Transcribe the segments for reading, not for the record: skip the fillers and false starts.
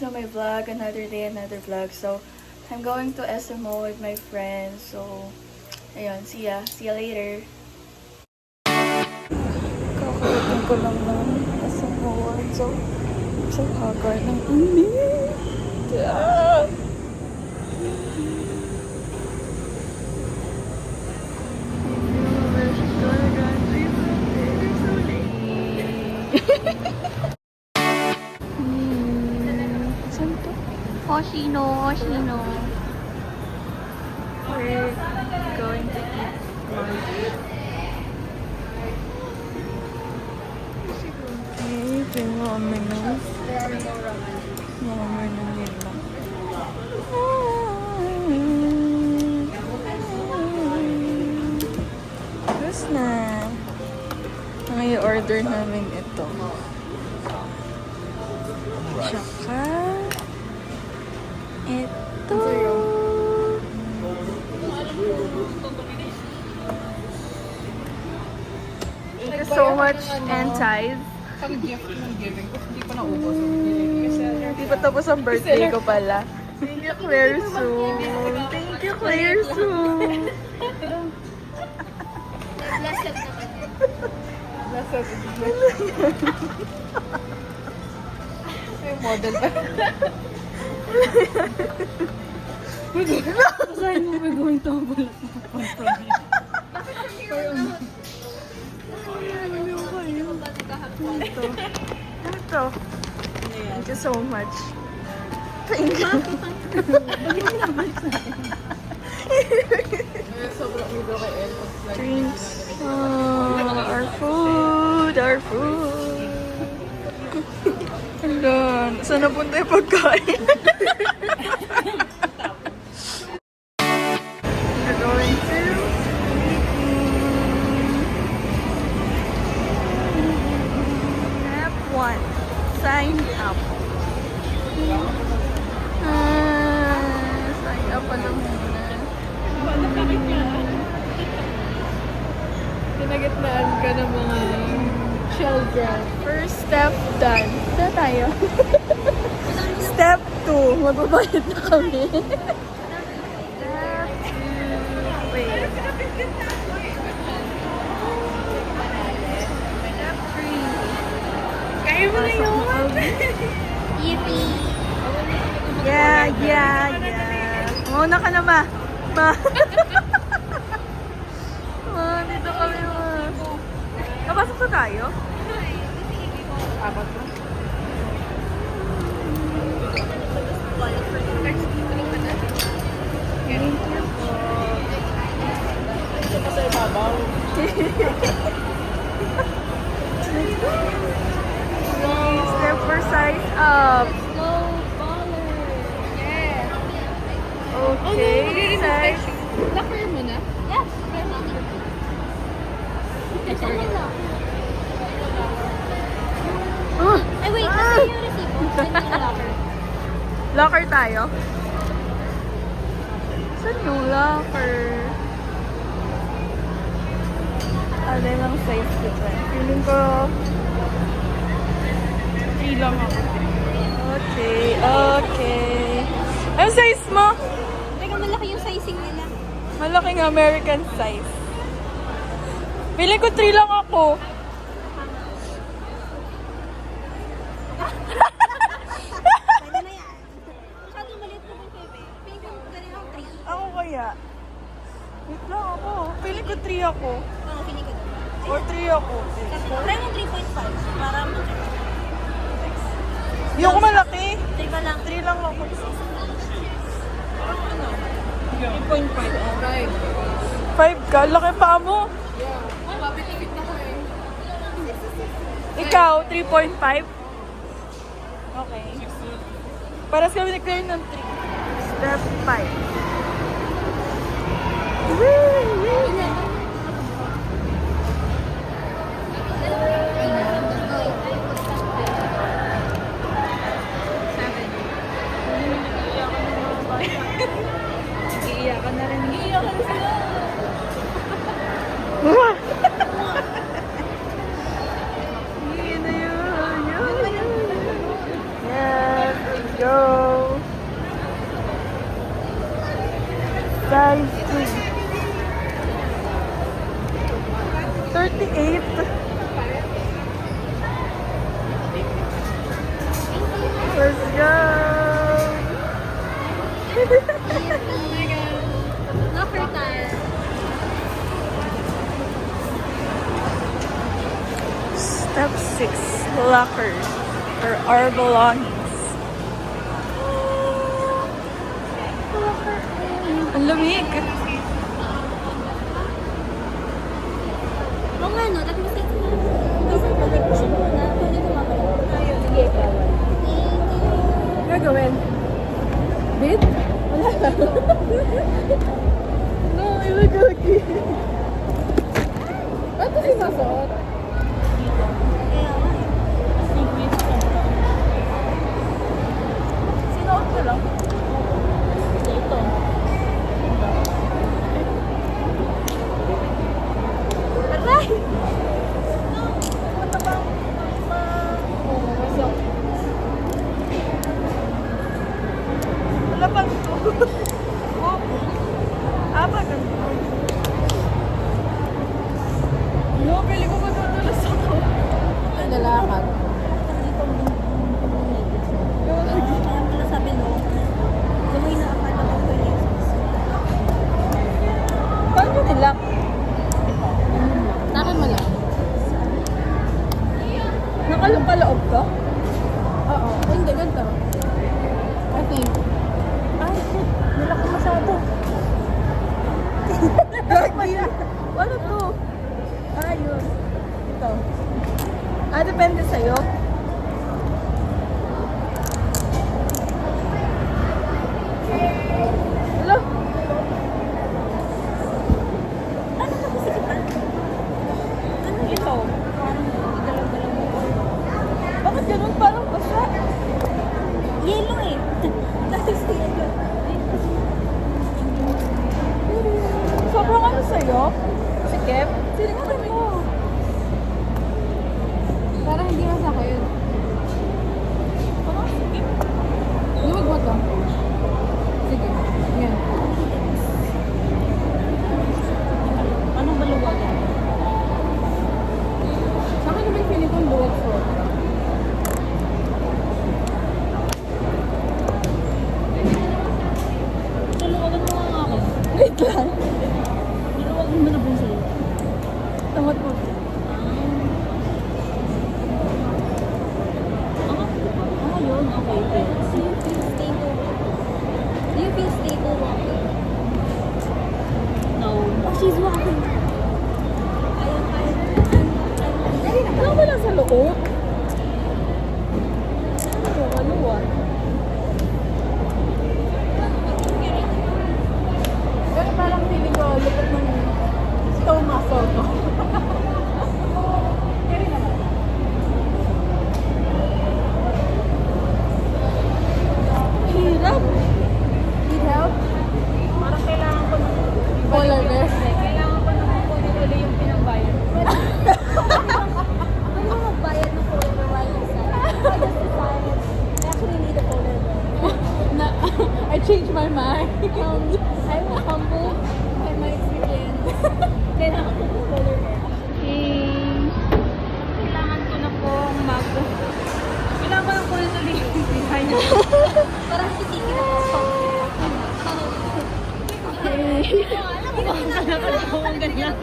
to my vlog, another day, another vlog. So, I'm going to SMO with my friends. So, ayun, see ya. See ya later. Kakarating ko lang ng SMO. So, sa hagar ng init. Ah! Saan to? Hoshino. We're going to eat lunch. Ito yung mga menu. Mga menu nila. Tapos na. Ang i-order namin ito. Tsaka ito. Thank you so much, Antis. Pang gift ng giving ko, hindi pa naubos. Hindi pa tapos ang birthday ko pala. Thank you, Claire Sue. Thank you, Claire Sue. Blessed. May model pa. Saan mo we're going to have Ito. Thank you so much. Thank you. Drinks. Our food. Ayan. Saan napunta yung pagkain? We're going to step 1. Sign up. Sign up pa lang muna. Pinagitnaan ka ng mga children. First step done. Saan tayo? Step 2. Magbabayad na kami. Step 2. Wait. Step 3. Kaya mo na yun! Yippee! Yeah. Mauna ka na, ma. Dito kami, ma. Napasok na tayo? Apat na. Ito pa sa ibabaw. Step for size up. Okay, size. Locker mo na? Yes, Ay, wait. Kasi yung resibo. Saan yung locker? Locker tayo? Saan yung locker? Ano lang size ko dyan? Feeling ko 3 lang ako. Okay. Anong size mo? Teka, malaki yung sizing nila. Malaking American size. Feeling ko 3 lang ako. Pwede na yan. Masyadong maliit po yung bebe. Pink ang galing ang 3. Ako kaya. Wait lang ako. Feeling ko 3 ako. Oo, feeling ko doon. Or 3 ako. Try mo 3.5 para mag- Hindi ako malaki. 3 ba lang? 3 lang ako. 3.5. Alright. 5 ka? Laki pa mo. Yeah. Mabitipit na ko eh. Ikaw, 3.5? Okay. Para sa kami nag-clear ng 3. Step 5. Iiyakan na rin. Iiyakan sila. Yun na yun. Yes, let's go. 38. Let's go! Locker time. Step 6, locker for our belongings. Ang lamig. Oo nga, no? Dati kasi minsan pag push mo na, pwede tumabay. Ayun, sige, bawal. Gagawin. Bid? Wala lang. No, ilagagi. Ba't kasi sasuot? Kaya nga. Sinuot ko lang. Ito. Aray! Wala pang to. Ba ganito? No, pili ko matutulas ako. Lalakad. Kaya pala sabi mo, gawin na akala ko pwede yung Paano nila? Takan mo lang. Nakalapalaob ka? Oo. Hindi, ganito. I think. Ay, nilaki masyado. Gagi. Ano to? Ah, yun. Ito. Ah, depende sa'yo. Hello? Ano ka kasi kita? Ano ito? Parang igalaw-galaw mo. Bakit ganun? Parang basa. Yellow eh. Dahil sa yellow. Sobrang ano sa'yo? Sikip? Silingan mo. Para hindi masakit. Parang sikip. Luwag mo to. Sige. Yan. Anong baluwagan? Sa akin naman feeling kong luwag so. Baluwagan mo nga ako. Wait lang. Baluwagan mo na po sa'yo. Tamad mo. Yun, okay. So you feel stable? Do you feel stable walking? No. Oh, she's walking. Ano ba lang sa loob? Ano, kaluwa? Pero parang feeling ko lupot ng toe muscle ko. Hirap. Need help? Parang kailangan ko ng Polar bear. kailangan ko nang kunin uli yung pinambayad. Pwede mo magbayad ng polar bear while inside. I just decided I actually need a polar bear. Na, I changed my mind. I'm humbled by my experience. Kailangan ko ng polar bear. Kailangan ko na pong kailangan ko na po uli yung behind. Parang sisiki na po. Alam mo ba kung ganyan?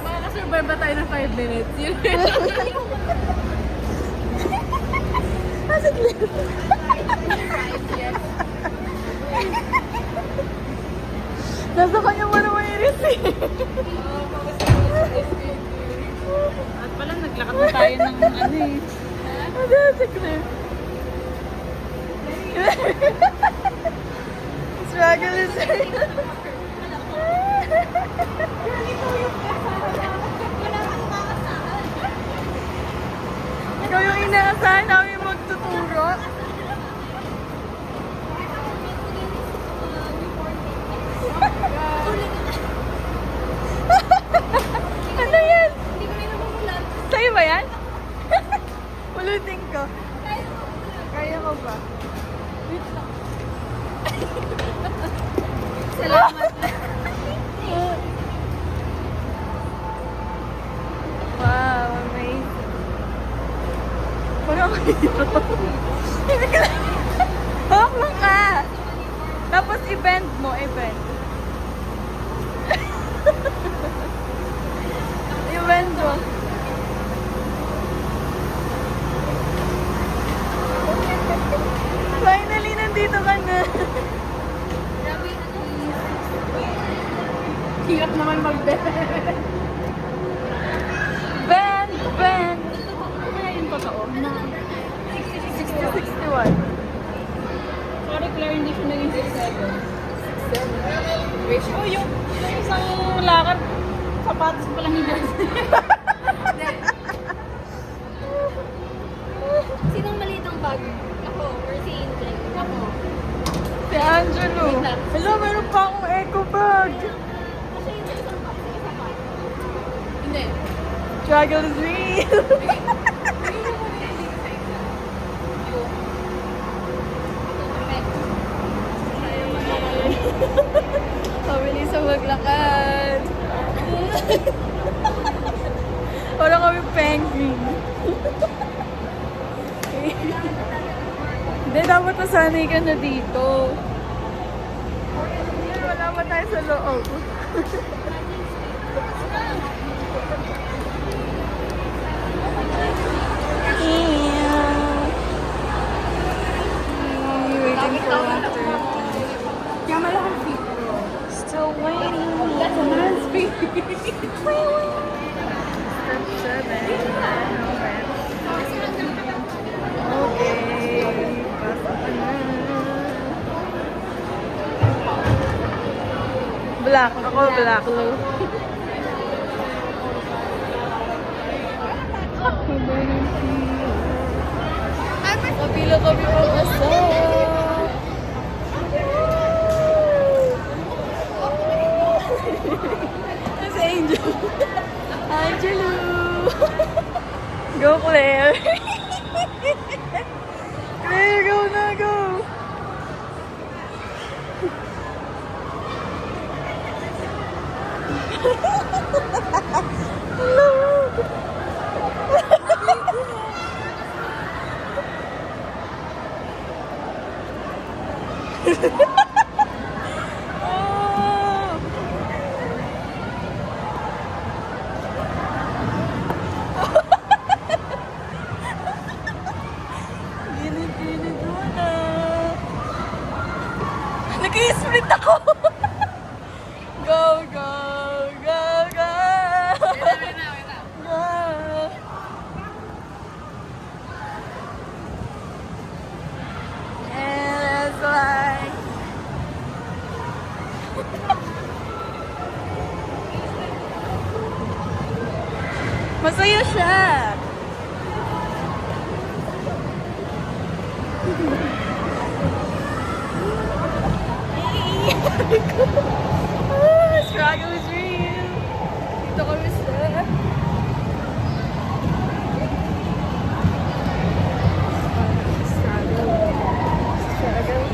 Makakasurvive ba tayo ng 5 minutes? Yun. Nasa kanya mo naman yung receipt. At pala, naglakad na tayo ng ano eh. Ano si Cliff? Struggle is Ikaw yung inaasahan namin magtuturo. Ano yan? Hindi ko rin namumulat. Sa'yo ba yan? Ulutin ko. Kaya ko ba? Salamat. ako dito. Hawak lang ka. Tapos i-bend mo, i-bend. I-bend mo. Finally, nandito ka na. Hirap naman mag-bend. Bend, bend. Kaya yung totoo. 60-61. Sorry, Claire, hindi siya naging 6'7". Oh, yung isang lakad, sapatos pa lang hindi. Sinong maliit ang bag? Ako, or si Angel? Ako. Si Angelo. Hello, meron pa akong eco bag. Kasi yung isang bag, isa pa. Hindi. Struggle is real. Pabilis ang maglakad. Parang kami penguin. Hindi, dapat nasanay ka na dito. Wala pa tayo sa loob. Waiting for 1:30. Kaya malaking feet. Still waiting. That's a man's feet. Step 7. Okay. Pasok ka na. Black. Ako black. Kapila kami pang asal. Si Angel. Angelo. Go, Claire. Claire, go na, go. Oh. Ginit-ginit mo na. Nag-i-split ako. Go, go, go, go. Go. And that's why. Masaya siya. Struggle is real. Dito kami sa... Struggle. Struggle.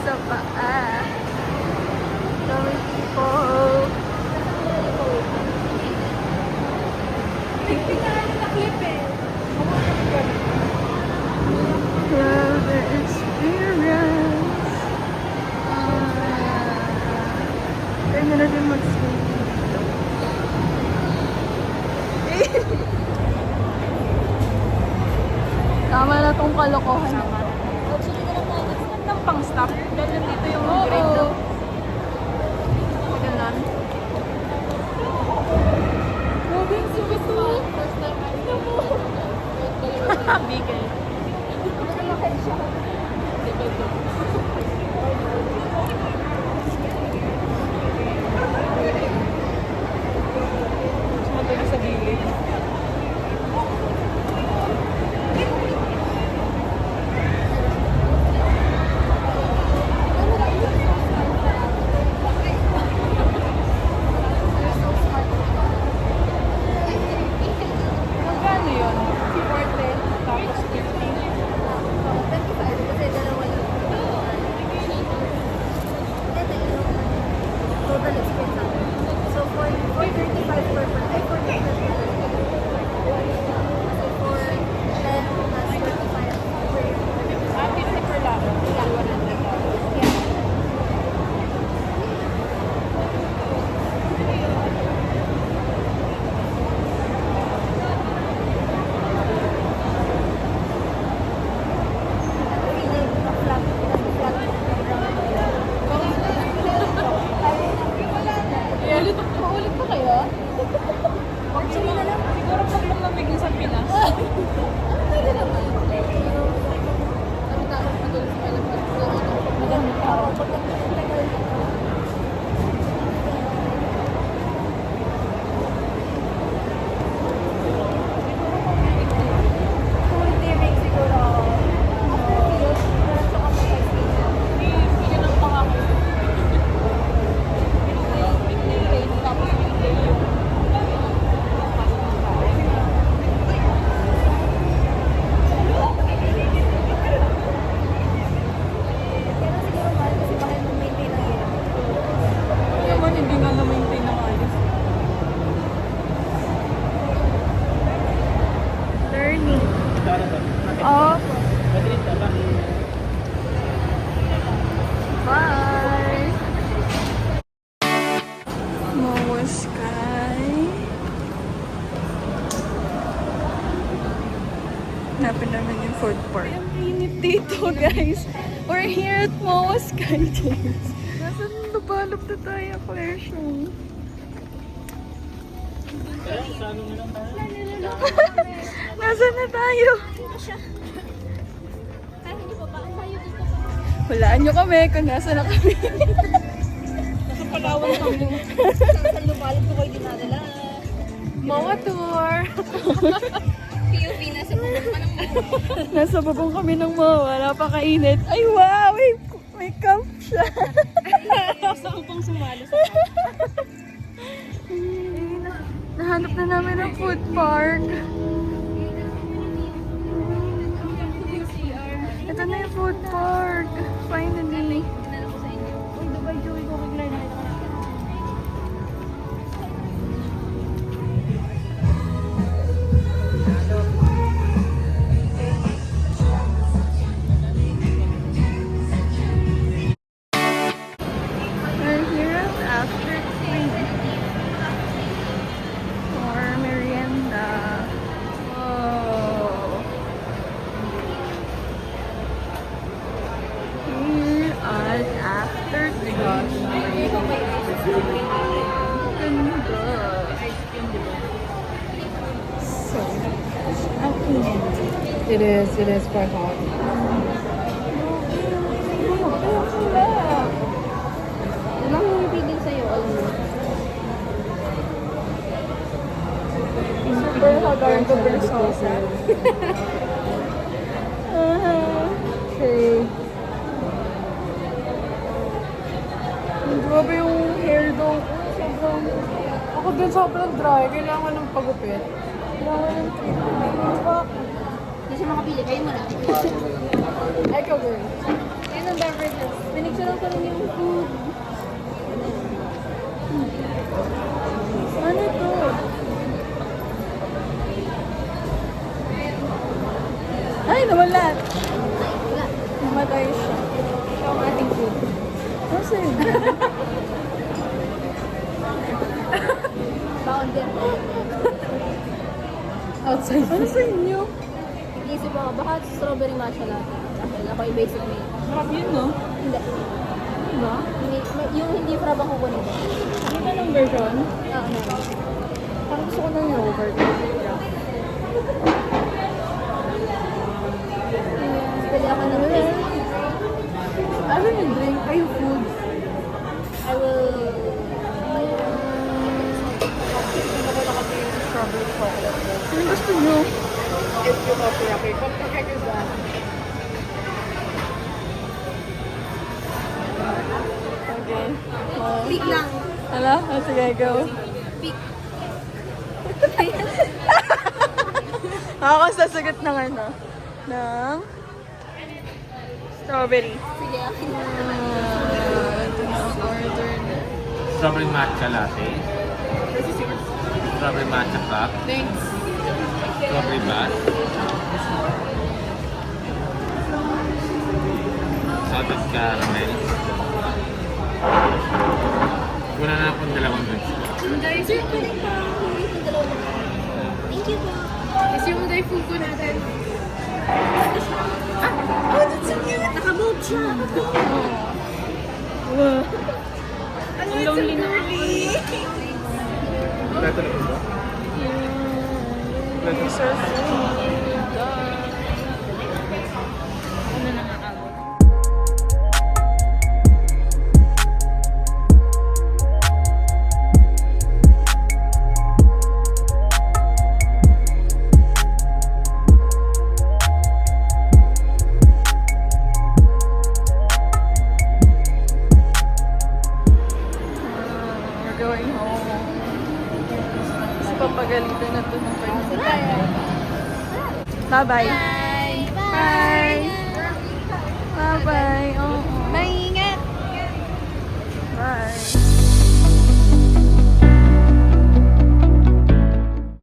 sa paa. Dami people. Love the experience. Kaya na din mag-swim dito. Tama na tong kalokohan. Actually, naman ng pang-stop. Dahil nandito yung Oo. grade na. Ganun. Grabe, sulit. Bigay. Madali sa gilid. Magkano yun? 40, tapos 50. Total expense natin. So, for 435 per person. Ay, 435 per person. So, for 10 plus 35 per year. 50 per lang. Yeah. 100. Yeah. Feeling na flat. Paulit pa kayo? Actually, na lang. Siguro pag lumamig na sa Pinas. Pwede naman. Pero, ang tawag pa doon sa Pilipinas. Madami tao. Full living siguro. After years, meron sa kapatid station. Bigyan ng pangako. Tapos bigay yung Pero siguro mahal kasi bakit mag-maintain ang hirap. Ano naman hindi nga na-maintain ng ayos. Learning. Oh. Bye. Momo Sky. Hanapin namin yung food park. Ang init dito, guys. We're here at Momo Sky, guys. Nasaan lubalop na tayo, Claire Shong? Nasaan na tayo? Hulaan nyo kami kung nasa na kami. Nasa Palawan kami. Sa lubalog ko kayo dinadala. Momo tour. POV nasa bubong pa ng Nasa babong kami ng Momo. Napakainit. Ay, wow! May camp siya. Gusto ko pang sumalo sa Nahanap na namin ang food park. Ito na yung food park. Finally. Uy, Dubai Joey ko kay Claire. Nakita ko na. We're here at After 3 for merienda. Oh. Here at After 3. Ganda. So, ang init. It is quite hot. Walang humipigil sa'yo, alam mo. Super hagardo versosa. Okay. Grabe yung hair daw ko. Sobrang... Ako din sobrang dry. Kailangan ng pagupit. Kailangan ng treatment. Hindi siya makapili, kayo mo na. Ay, ikaw girl. Ayun ang beverages. Pinicturean ko lang yung food. Ano to? Ay, nawala. Wala. Namatay siya. Siya ang ating food. Kasi, Baon din. Outside. ano sa inyo? Isip ako, baka strawberry matcha latte. Dahil ako yung basic me. Sarap yun, no? Hindi. Diba? Yung hindi frab ang kukunin ko. Ano ka ng version? Oo, meron. Parang gusto ko ng yogurt. Pwede ako ng drink. Ano yung drink? Ay, yung food. I will... Strawberry chocolate. Ano gusto nyo? Okay. Big lang. Hala? Oh, sige, go. Big. Ako sasagot ng ano? Ng strawberry. Sige, akin na. Ito na ang order na. Strawberry matcha latte. Strawberry matcha cup. Thanks. Strawberry bath. Salted caramel. Wala na akong dalawang drinks. Sir, pwede pa. Thank you po. Kasi yung dai food ko natin. Oh, that's so cute. Nakaboat siya. Ang lonely na ako. Plato na ba? These are food. Ano na nakakabot? We're going home. Kasi papagalitan na to ng kayo. Bye-bye. Bye. Bye. Bye-bye. Oo. Maingat. Bye.